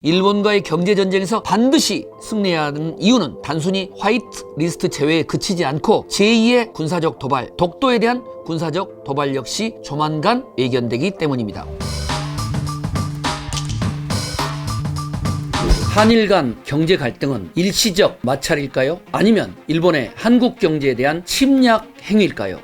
일본과의 경제전쟁에서 반드시 승리해야 하는 이유는 단순히 화이트 리스트 제외에 그치지 않고 제2의 군사적 도발, 독도에 대한 군사적 도발 역시 조만간 예견되기 때문입니다. 한일 간 경제 갈등은 일시적 마찰일까요? 아니면 일본의 한국 경제에 대한 침략 행위일까요?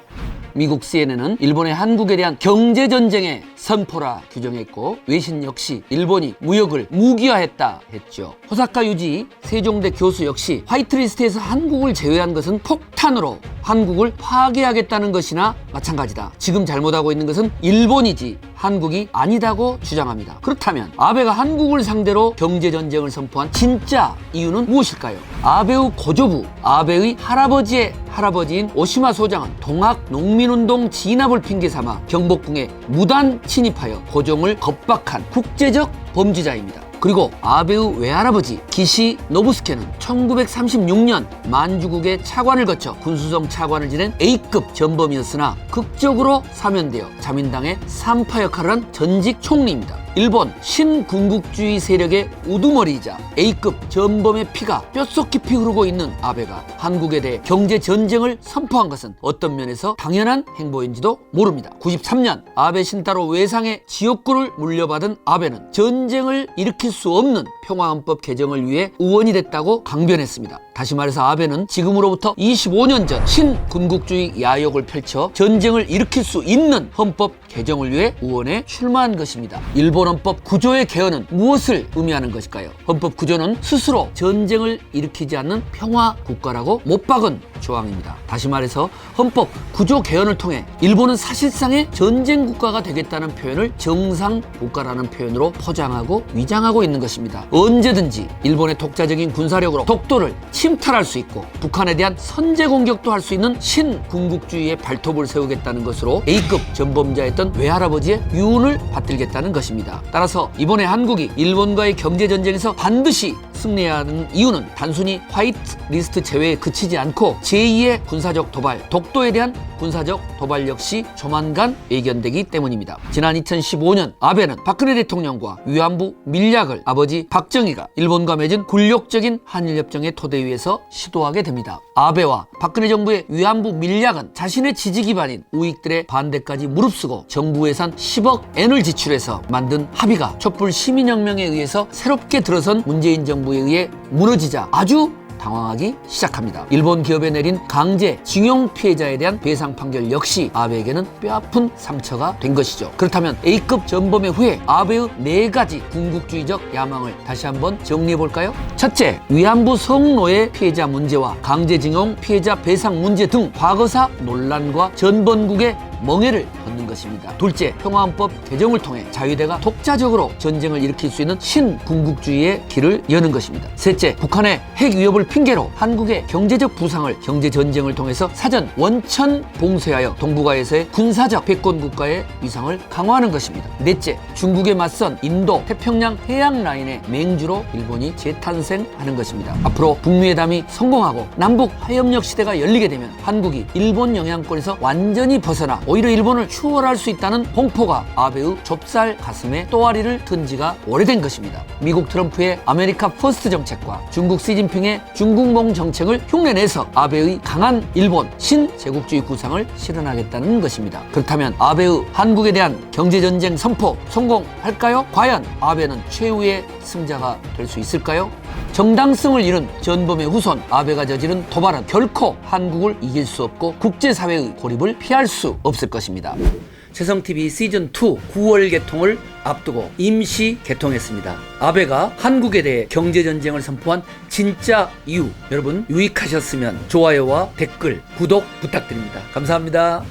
미국 CNN은 일본의 한국에 대한 경제전쟁의 선포라 규정했고, 외신 역시 일본이 무역을 무기화했다 했죠. 호사카 유지 세종대 교수 역시 화이트리스트에서 한국을 제외한 것은 폭탄으로 한국을 파괴하겠다는 것이나 마찬가지다. 지금 잘못하고 있는 것은 일본이지 한국이 아니다고 주장합니다. 그렇다면 아베가 한국을 상대로 경제전쟁을 선포한 진짜 이유는 무엇일까요? 아베의 고조부, 아베의 할아버지의 할아버지인 오시마 소장은 동학 농민운동 진압을 핑계삼아 경복궁에 무단 침입하여 고종을 겁박한 국제적 범죄자입니다. 그리고 아베의 외할아버지 기시 노부스케는 1936년 만주국의 차관을 거쳐 군수성 차관을 지낸 A급 전범이었으나 극적으로 사면되어 자민당의 산파 역할을 한 전직 총리입니다. 일본 신군국주의 세력의 우두머리이자 A급 전범의 피가 뼛속 깊이 흐르고 있는 아베가 한국에 대해 경제전쟁을 선포한 것은 어떤 면에서 당연한 행보인지도 모릅니다. 93년 아베 신타로 외상의 지역구를 물려받은 아베는 전쟁을 일으킬 수 없는 평화헌법 개정을 위해 의원이 됐다고 강변했습니다. 다시 말해서 아베는 지금으로부터 25년 전 신군국주의 야욕을 펼쳐 전쟁을 일으킬 수 있는 헌법 개정을 위해 의원에 출마한 것입니다. 일본 헌법 구조의 개헌은 무엇을 의미하는 것일까요? 헌법 구조는 스스로 전쟁을 일으키지 않는 평화 국가라고 못 박은 조항입니다. 다시 말해서 헌법 구조 개헌을 통해 일본은 사실상의 전쟁 국가가 되겠다는 표현을 정상 국가라는 표현으로 포장하고 위장하고 있는 것입니다. 언제든지 일본의 독자적인 군사력으로 독도를 침탈할 수 있고 북한에 대한 선제 공격도 할 수 있는 신군국주의의 발톱을 세우겠다는 것으로 A급 전범자였던 외할아버지의 유언을 받들겠다는 것입니다. 따라서 이번에 한국이 일본과의 경제전쟁에서 반드시 승리해야 하는 이유는 단순히 화이트 리스트 제외에 그치지 않고 제2의 군사적 도발, 독도에 대한 군사적 도발 역시 조만간 예견되기 때문입니다. 지난 2015년 아베는 박근혜 대통령과 위안부 밀약을 아버지 박정희가 일본과 맺은 굴욕적인 한일협정의 토대 위에서 시도하게 됩니다. 아베와 박근혜 정부의 위안부 밀약은 자신의 지지 기반인 우익들의 반대까지 무릅쓰고 정부 예산 10억 엔을 지출해서 만든 합의가 촛불 시민혁명에 의해서 새롭게 들어선 문재인 정부에 의해 무너지자 아주 당황하기 시작합니다. 일본 기업에 내린 강제 징용 피해자에 대한 배상 판결 역시 아베에게는 뼈아픈 상처가 된 것이죠. 그렇다면 A급 전범의 후에 아베의 4가지 군국주의적 야망을 다시 한번 정리해볼까요? 첫째, 위안부 성노예 피해자 문제와 강제징용 피해자 배상 문제 등 과거사 논란과 전번국의 멍해를 걷는 것입니다. 둘째, 평화헌법 개정을 통해 자유대가 독자적으로 전쟁을 일으킬 수 있는 신군국주의의 길을 여는 것입니다. 셋째, 북한의 핵 위협을 핑계로 한국의 경제적 부상을 경제전쟁을 통해서 사전 원천 봉쇄하여 동북아에서의 군사적 패권 국가의 위상을 강화하는 것입니다. 넷째, 중국에 맞선 인도 태평양 해양 라인의 맹주로 일본이 재탄생하는 것입니다. 앞으로 북미회담이 성공하고 남북 화협력 시대가 열리게 되면 한국이 일본 영향권에서 완전히 벗어나 오히려 일본을 추월할 수 있다는 공포가 아베의 좁쌀 가슴에 또아리를 든 지가 오래된 것입니다. 미국 트럼프의 아메리카 퍼스트 정책과 중국 시진핑의 중국몽 정책을 흉내내서 아베의 강한 일본 신제국주의 구상을 실현하겠다는 것입니다. 그렇다면 아베의 한국에 대한 경제전쟁 선포 성공할까요? 과연 아베는 최후의 승자가 될 수 있을까요? 정당성을 잃은 전범의 후손 아베가 저지른 도발은 결코 한국을 이길 수 없고 국제사회의 고립을 피할 수 없을 것입니다. 새성TV 시즌2 9월 개통을 앞두고 임시 개통했습니다. 아베가 한국에 대해 경제전쟁을 선포한 진짜 이유, 여러분 유익하셨으면 좋아요와 댓글, 구독 부탁드립니다. 감사합니다.